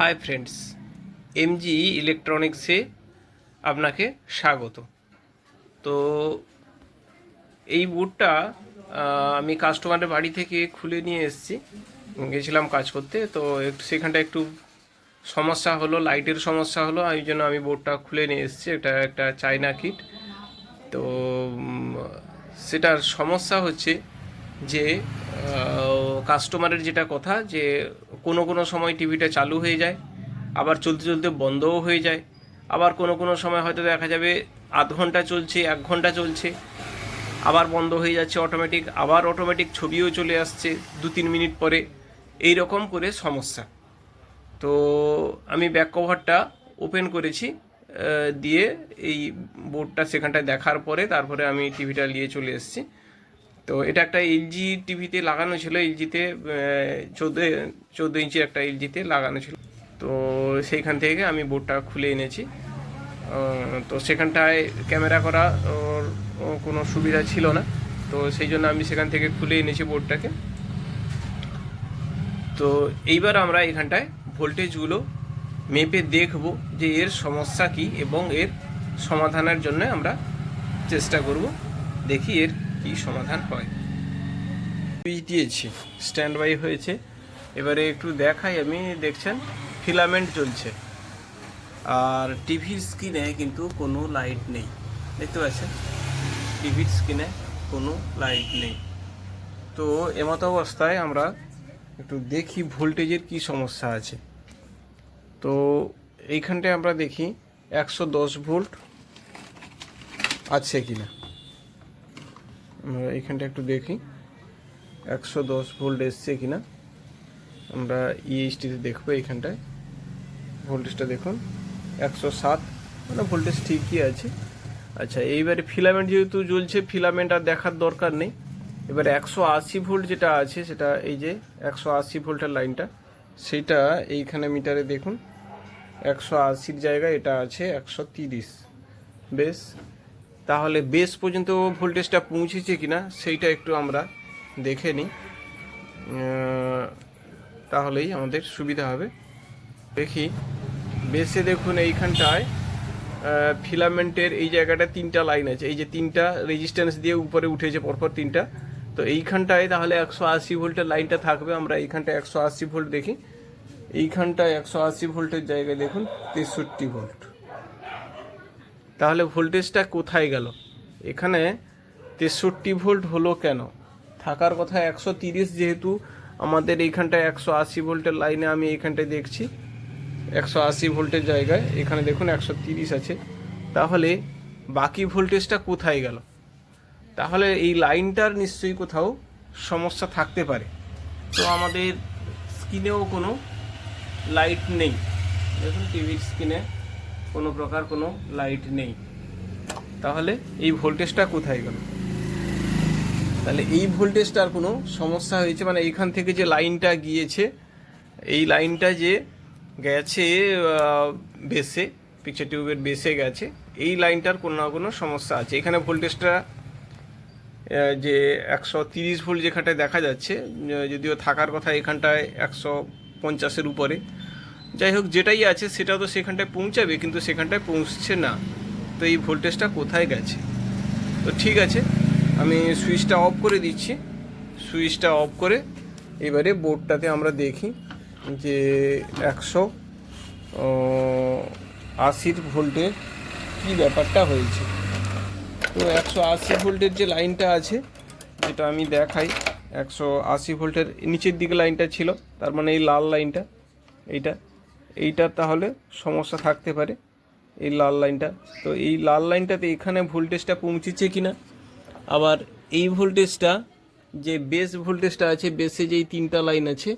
Hi friends, MG ইলেকট্রনিক্সে আপনাকে স্বাগত। তো এই বোর্ডটা আমি কাস্টমারের বাড়ি থেকে খুলে নিয়ে এসেছি, গেছিলাম কাজ করতে। তো সেখানটা একটু সমস্যা হলো, লাইটের সমস্যা হলো, এই জন্য আমি বোর্ডটা খুলে নিয়ে এসেছি। এটা একটা চায়না কিট। তো সেটার সমস্যা হচ্ছে যে কাস্টমারের যেটা কথা, যে কোনো কোনো সময় টিভিটা চালু হয়ে যায়, আবার চলতে চলতে বন্ধও হয়ে যায়, আবার কোনো কোনো সময় হয়তো দেখা যাবে আধ ঘন্টা চলছে, 1 ঘন্টা চলছে, আবার বন্ধ হয়ে যাচ্ছে অটোমেটিক, আবার অটোমেটিক ছবিও চলে আসছে 2-3 মিনিট পরে, এই রকম করে সমস্যা। তো আমি ব্যাক কভারটা ওপেন করেছি, দিয়ে এই বোর্ডটা সেখানটায় দেখার পরে তারপরে আমি টিভিটা নিয়ে চলে এসেছি। তো এটা একটা এলজি টিভিতে লাগানো ছিল, এলজিতে 14 ইঞ্চির একটা এলজিতে লাগানো ছিল। তো সেইখান থেকে আমি বোর্ডটা খুলে এনেছি। তো সেখানটায় ক্যামেরা করা কোনো সুবিধা ছিল না, তো সেই জন্য আমি সেখান থেকে খুলে এনেছি বোর্ডটাকে। তো এইবার আমরা এখানটায় ভোল্টেজগুলো মেপে দেখব যে এর সমস্যা কী, এবং এর সমাধানের জন্য আমরা চেষ্টা করব, দেখি এর কী সমাধান হয়। সুইচ দিয়েছি, স্ট্যান্ড বাই হয়েছে। এবারে একটু দেখাই, আমি দেখছেন ফিলামেন্ট জ্বলছে, আর টিভির স্ক্রিনে কিন্তু কোনো লাইট নেই। দেখতে পাচ্ছেন টিভির স্ক্রিনে কোনো লাইট নেই। তো এমতো অবস্থায় আমরা একটু দেখি ভোল্টেজের কি সমস্যা আছে। তো এইখানটায় আমরা দেখি 110 ভোল্ট আছে কিনা। আমরা এইখানটা একটু দেখি 110 ভোল্ট এসছে কিনা। আমরা ইএইচটিতে দেখবো, এইখানটায় ভোল্টেজটা দেখুন 107, মানে ভোল্টেজ ঠিকই আছে। আচ্ছা, এইবারে ফিলামেন্ট যেহেতু জ্বলছে, ফিলামেন্ট আর দেখার দরকার নেই। এবারে 180 ভোল্ট যেটা আছে, সেটা এই যে 180 ভোল্টের লাইনটা, সেটা এইখানে মিটারে দেখুন 180-র জায়গায় এটা আছে 130। বেশ, তাহলে বেস পর্যন্ত ভোল্টেজটা পৌঁছেছে কিনা সেইটা একটু আমরা দেখে নিই, তাহলেই আমাদের সুবিধা হবে। দেখি বেসে দেখুন এইখানটায় ফিলামেন্টের এই জায়গাটা 3টা লাইন আছে, এই যে 3টা রেজিস্ট্যান্স দিয়ে উপরে উঠেছে পরপর 3টা। তো এইখানটায় তাহলে 180 ভোল্টের লাইনটা থাকবে। আমরা এইখানটায় 180 ভোল্ট দেখি, এইখানটায় 180 ভোল্টের জায়গায় দেখুন 63 ভোল্ট। তাহলে ভোল্টেজটা কোথায় গেল? এখানে 63 ভোল্ট হলো কেন? থাকার কথা 130, যেহেতু আমাদের এইখানটায় 180 ভোল্টের লাইনে আমি এইখানটায় দেখছি 180 ভোল্টের জায়গায় এখানে দেখুন 130 আছে। তাহলে বাকি ভোল্টেজটা কোথায় গেল? তাহলে এই লাইনটার নিশ্চয়ই কোথাও সমস্যা থাকতে পারে। তো আমাদের স্ক্রিনেও কোনো লাইট নেই, দেখুন টিভির স্ক্রিনে কোনো প্রকার কোনো লাইট নেই। তাহলে এই ভোল্টেজটা কোথায় গেল? তাহলে এই ভোল্টেজটার কোনো সমস্যা হয়েছে, মানে এইখান থেকে যে লাইনটা গিয়েছে, এই লাইনটা যে গেছে বেসে, পিকচার টিউবের বেসে গেছে, এই লাইনটার কোনো না কোনো সমস্যা আছে। এখানে ভোল্টেজটা যে 130 ভোল্ট যেখানটায় দেখা যাচ্ছে, যদিও থাকার কথা এখানটায় 150-এর উপরে, যাই হোক যেটাই আছে সেটা তো সেখানটায় পৌঁছাবে, কিন্তু সেখানটায় পৌঁছছে না। তো এই ভোল্টেজটা কোথায় গেছে? তো ঠিক আছে, আমি সুইচটা অফ করে দিচ্ছি। সুইচটা অফ করে এবারে বোর্ডটাতে আমরা দেখি যে 180 ভোল্টের কী ব্যাপারটা হয়েছে। তো 180 ভোল্টের যে লাইনটা আছে, যেটা আমি দেখাই, 180 ভোল্টের নিচের দিকে লাইনটা ছিল, তার মানে এই লাল লাইনটা, এইটার তাহলে সমস্যা থাকতে পারে, এই লাল লাইনটা। তো এই লাল লাইনটাতে এখানে ভোল্টেজটা পৌঁছেছে কিনা, আবার এই ভোল্টেজটা যে বেস ভোল্টেজটা আছে, বেসে যেই 3টা লাইন আছে,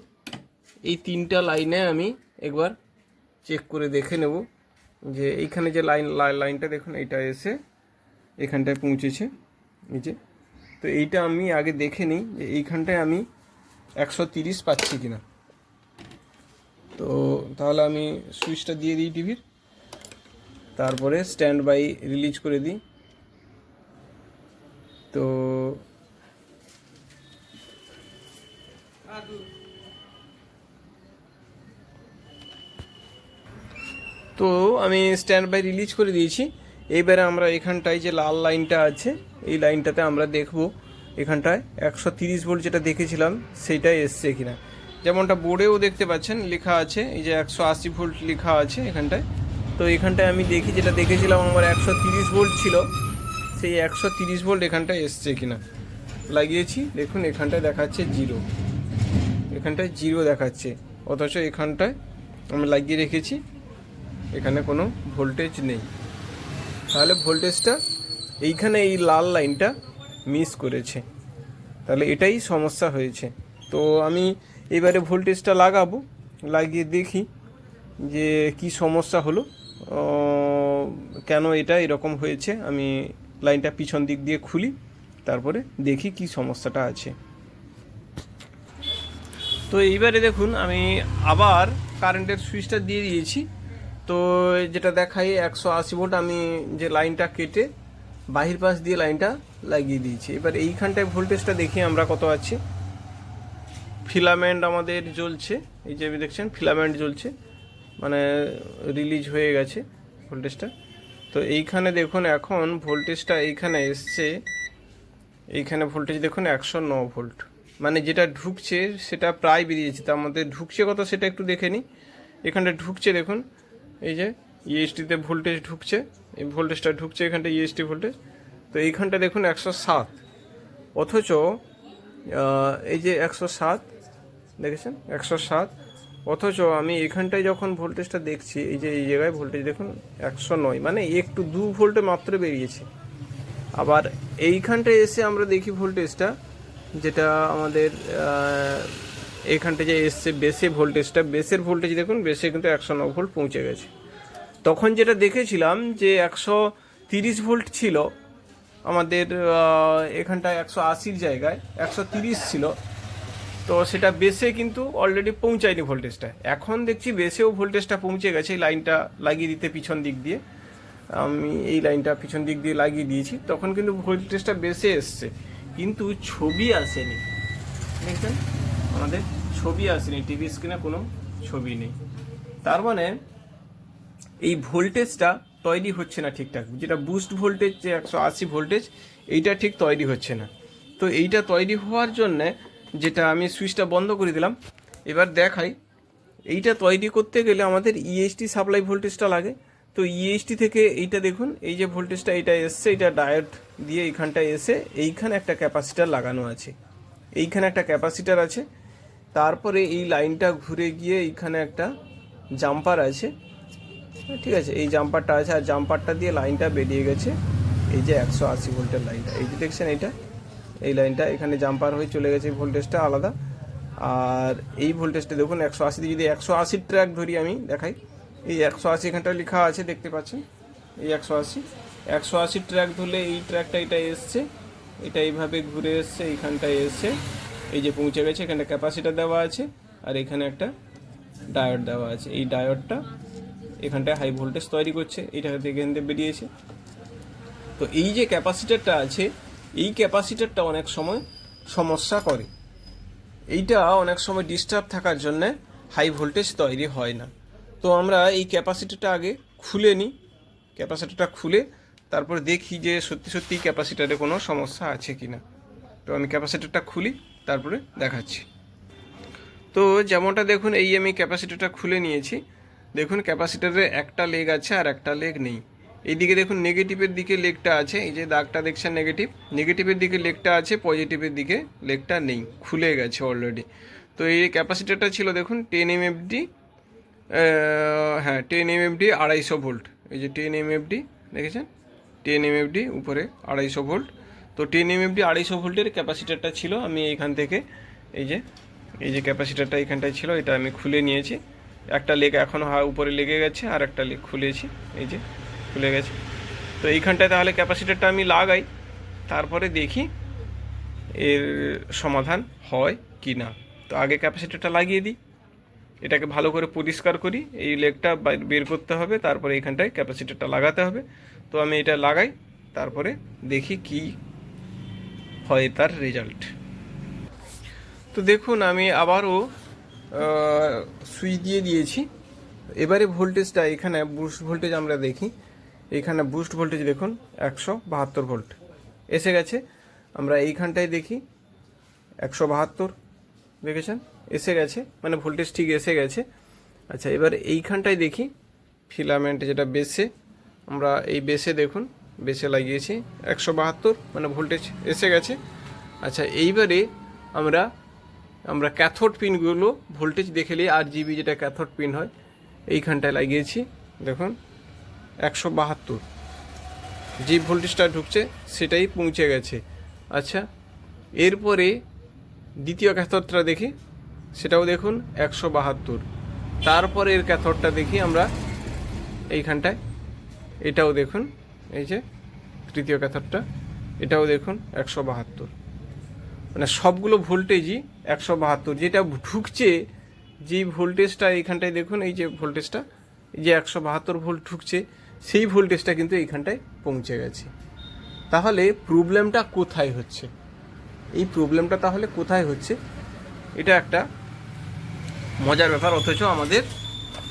এই 3টা লাইনে আমি একবার চেক করে দেখে নেব যে এইখানে যে লাইনটা দেখুন, এইটা এসে এখানটায় পৌঁছেছে, এই যে। তো এইটা আমি আগে দেখে নিই যে এইখানটায় আমি 130 পাচ্ছি কিনা। তো তাহলে আমি সুইচটা দিয়ে দিই টিভির, তারপরে স্ট্যান্ড বাই রিলিজ করে দিই। তো তো আমি স্ট্যান্ড বাই রিলিজ করে দিয়েছি। এইবারে আমরা এখানটায় যে লাল লাইনটা আছে এই লাইনটাতে আমরা দেখব এখানটায় 130 ভোল্ট যেটা দেখেছিলাম সেইটাই এসছে কিনা। যেমনটা বোর্ডেও দেখতে পাচ্ছেন লেখা আছে, এই যে 180 ভোল্ট লেখা আছে এখানটায়। তো এখানটায় আমি দেখি যেটা দেখেছিলাম আমার 130 ভোল্ট ছিল, সেই 130 ভোল্ট এখানটায় এসছে কিনা। লাগিয়েছি, দেখুন এখানটায় দেখাচ্ছে জিরো, এখানটায় জিরো দেখাচ্ছে, অথচ এখানটায় আমি লাগিয়ে রেখেছি এখানে কোনো ভোল্টেজ নেই। তাহলে ভোল্টেজটা এইখানে এই লাল লাইনটা মিস করেছে, তাহলে এটাই সমস্যা হয়েছে। তো আমি এবারে ভোল্টেজটা লাগাবো, লাগিয়ে দেখি যে কি সমস্যা হলো, কেন এটা এরকম হয়েছে। আমি লাইনটা পিছন দিক দিয়ে খুলি, তারপরে দেখি কি সমস্যাটা আছে। তো এইবারে দেখুন আমি আবার কারেন্টের সুইচটা দিয়ে দিয়েছি। তো যেটা দেখাই 180 ভোল্ট, আমি যে লাইনটা কেটে বাহির পাশ দিয়ে লাইনটা লাগিয়ে দিয়েছি। এবার এইখানটায় ভোল্টেজটা দেখি আমরা কত আছে। ফিলামেন্ট আমাদের জ্বলছে, এই যে দেখছেন ফিলামেন্ট জ্বলছে, মানে রিলিজ হয়ে গেছে ভোল্টেজটা। তো এইখানে দেখুন এখন ভোল্টেজটা এইখানে এসছে, এইখানে ভোল্টেজ দেখুন 109 ভোল্ট, মানে যেটা ঢুকছে সেটা প্রায় বেরিয়েছে। তার মধ্যে ঢুকছে কত সেটা একটু দেখে নিই। এখানটা ঢুকছে দেখুন, এই যে ইএসটিতে ভোল্টেজ ঢুকছে, এই ভোল্টেজটা ঢুকছে এখানটা ইএসটি ভোল্টেজ। তো এইখানটা দেখুন 107, অথচ এই যে 107 দেখেছেন 107, অথচ আমি এখানটায় যখন ভোল্টেজটা দেখছি এই যে এই জায়গায় ভোল্টেজ দেখুন 109, মানে একটু 2 ভোল্টে মাত্র বেরিয়েছে। আবার এইখানটায় এসে আমরা দেখি ভোল্টেজটা যেটা আমাদের এইখানটা যে এসছে বেসে ভোল্টেজটা, বেসের ভোল্টেজ দেখুন বেসে কিন্তু 109 ভোল্ট পৌঁছে গেছে। তখন যেটা দেখেছিলাম যে 130 ভোল্ট ছিল আমাদের এখানটায়, 180-র জায়গায় 130 ছিল, তো সেটা বেসে কিন্তু অলরেডি পৌঁছায়নি ভোল্টেজটা। এখন দেখছি বেসেও ভোল্টেজটা পৌঁছে গেছে। এই লাইনটা লাগিয়ে দিতে পিছন দিক দিয়ে, আমি এই লাইনটা পিছন দিক দিয়ে লাগিয়ে দিয়েছি, তখন কিন্তু ভোল্টেজটা বেসে এসছে, কিন্তু ছবি আসেনি। দেখছেন আমাদের ছবি আসেনি, টিভি স্ক্রিনে কোনো ছবি নেই। তার মানে এই ভোল্টেজটা তৈরি হচ্ছে না ঠিকঠাক, যেটা বুস্ট ভোল্টেজ যে 180 ভোল্টেজ এইটা ঠিক তৈরি হচ্ছে না। তো এইটা তৈরি হওয়ার জন্যে যেটা আমি সুইচটা বন্ধ করে দিলাম, এবার দেখাই এইটা তৈরি করতে গেলে আমাদের ইএসটি সাপ্লাই ভোল্টেজটা লাগে। তো ইএসটি থেকে এইটা দেখুন, এই যে ভোল্টেজটা এটা এসছে, এটা ডায়োড দিয়ে এইখানটায় এসে এইখানে একটা ক্যাপাসিটার লাগানো আছে, এইখানে একটা ক্যাপাসিটার আছে। তারপরে এই লাইনটা ঘুরে গিয়ে এইখানে একটা জাম্পার আছে, ঠিক আছে, এই জাম্পারটা আছে, আর জাম্পারটা দিয়ে লাইনটা বেরিয়ে গেছে এই যে 180 ভোল্টের লাইনটা, এই যে দেখছেন এইটা, এই লাইনটা এখানে জাম্পার হয়ে চলে গেছে, ভোল্টেজটা আলাদা। আর এই ভোল্টেজটা দেখুন 180, যদি 180 ট্র্যাক ধরি আমি দেখাই, এই 180 এখানটা লেখা আছে দেখতে পাচ্ছেন, এই 180 ট্র্যাক ধরলে এই ট্র্যাকটা এটা এসছে, এটা এইভাবে ঘুরে এসছে এইখানটায় এসে এই যে পৌঁছে গেছে। এখানে ক্যাপাসিটার দেওয়া আছে আর এখানে একটা ডায়োড দেওয়া আছে, এই ডায়োডটা এখানটায় হাই ভোল্টেজ তৈরি করছে, এটা থেকে এখান থেকে বেরিয়েছে। তো এই যে ক্যাপাসিটারটা আছে, এই ক্যাপাসিটারটা অনেক সময় সমস্যা করে, এইটা অনেক সময় ডিস্টার্ব থাকার জন্যে হাই ভোল্টেজ তৈরি হয় না। তো আমরা এই ক্যাপাসিটারটা আগে খুলে নিই, ক্যাপাসিটারটা খুলে তারপর দেখি যে সত্যি সত্যি ক্যাপাসিটারে কোনো সমস্যা আছে কি না। তো আমি ক্যাপাসিটারটা খুলি, তারপরে দেখাচ্ছি। তো যেমনটা দেখুন এই আমি ক্যাপাসিটারটা খুলে নিয়েছি, দেখুন ক্যাপাসিটারে একটা লেগ আছে আর একটা লেগ নেই। এইদিকে দেখুন নেগেটিভের দিকে লেগটা আছে, এই যে দাগটা দেখছেন নেগেটিভের দিকে লেগটা আছে, পজিটিভের দিকে লেগটা নেই, খুলে গেছে অলরেডি। তো এই ক্যাপাসিটারটা ছিল দেখুন 10 এমএফডি, হ্যাঁ 10 এমএফডি 250 ভোল্ট, এই যে 10 এমএফডি দেখেছেন, 10 এমএফডি উপরে 250 ভোল্ট। তো 10 এমএফডি 250 ভোল্টের ক্যাপাসিটারটা ছিল। আমি এইখান থেকে এই যে ক্যাপাসিটারটা এখানটায় ছিল, এটা আমি খুলে নিয়েছি। একটা লেগ এখনও উপরে লেগে গেছে, আর একটা লেগ খুলেছি, এই যে খুলে গেছে। তো এইখানটায় তাহলে ক্যাপাসিটারটা আমি লাগাই, তারপরে দেখি এর সমাধান হয় কি না। তো আগে ক্যাপাসিটারটা লাগিয়ে দিই, এটাকে ভালো করে পরিষ্কার করি, এই লেগটা বের করতে হবে, তারপরে এইখানটায় ক্যাপাসিটারটা লাগাতে হবে। তো আমি এটা লাগাই, তারপরে দেখি কি হয় তার রেজাল্ট। তো দেখুন আমি আবারও সুইচ দিয়ে দিয়েছি, এবারে ভোল্টেজটা এখানে বুস্ট ভোল্টেজ আমরা দেখি, এইখানে বুস্ট ভোল্টেজ দেখুন 172 ভোল্ট এসে গেছে। আমরা এইখানটায় দেখি 172, দেখেছেন এসে গেছে, মানে ভোল্টেজ ঠিক এসে গেছে। আচ্ছা, এবার এইখানটায় দেখি ফিলামেন্ট যেটা বেসে, আমরা এই বেসে দেখুন, বেসে লাগিয়েছি 172, মানে ভোল্টেজ এসে গেছে। আচ্ছা, এইবারে আমরা ক্যাথোড পিনগুলো ভোল্টেজ দেখে নিই, RGB যেটা ক্যাথোড পিন হয়, এইখানটায় লাগিয়েছি দেখুন 172, যে ভোল্টেজটা ঢুকছে সেটাই পৌঁছে গেছে। আচ্ছা, এরপরে দ্বিতীয় ক্যাথোডটা দেখি, সেটাও দেখুন 172। তারপরে এর ক্যাথোডটা দেখি আমরা এইখানটায়, এটাও দেখুন, এই যে তৃতীয় ক্যাথোডটা, এটাও দেখুন 172, মানে সবগুলো ভোল্টেজই 172। যেটা ঢুকছে, যেই ভোল্টেজটা এইখানটায় দেখুন, এই যে ভোল্টেজটা, এই যে 172 ভোল্ট ঢুকছে, সেই ভোল্টেজটা কিন্তু এইখানটায় পৌঁছে গেছে। তাহলে প্রবলেমটা কোথায় হচ্ছে? এই প্রবলেমটা তাহলে কোথায় হচ্ছে? এটা একটা মজার ব্যাপার। অথচ আমাদের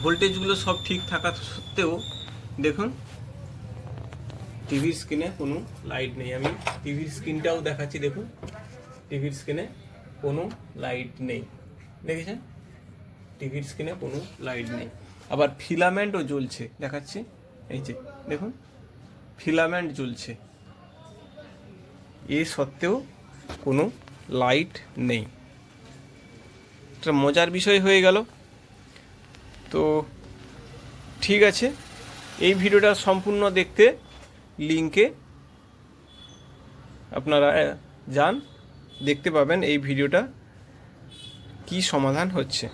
ভোল্টেজগুলো সব ঠিক থাকা সত্ত্বেও দেখুন টিভির স্ক্রিনে কোনো লাইট নেই। আমি টিভির স্ক্রিনটাও দেখাচ্ছি, দেখুন টিভির স্ক্রিনে কোনো লাইট নেই, দেখেছেন টিভির স্ক্রিনে কোনো লাইট নেই। আবার ফিলামেন্টও জ্বলছে, দেখাচ্ছি, এই যে দেখুন ফিলামেন্ট জ্বলছে, এ সত্ত্বেও কোনো লাইট নেই। একটা মজার বিষয় হয়ে গেল। তো ঠিক আছে, এই ভিডিওটা সম্পূর্ণ দেখতে লিঙ্কে আপনারা যান, দেখতে পাবেন এই ভিডিওটা কি সমাধান হচ্ছে।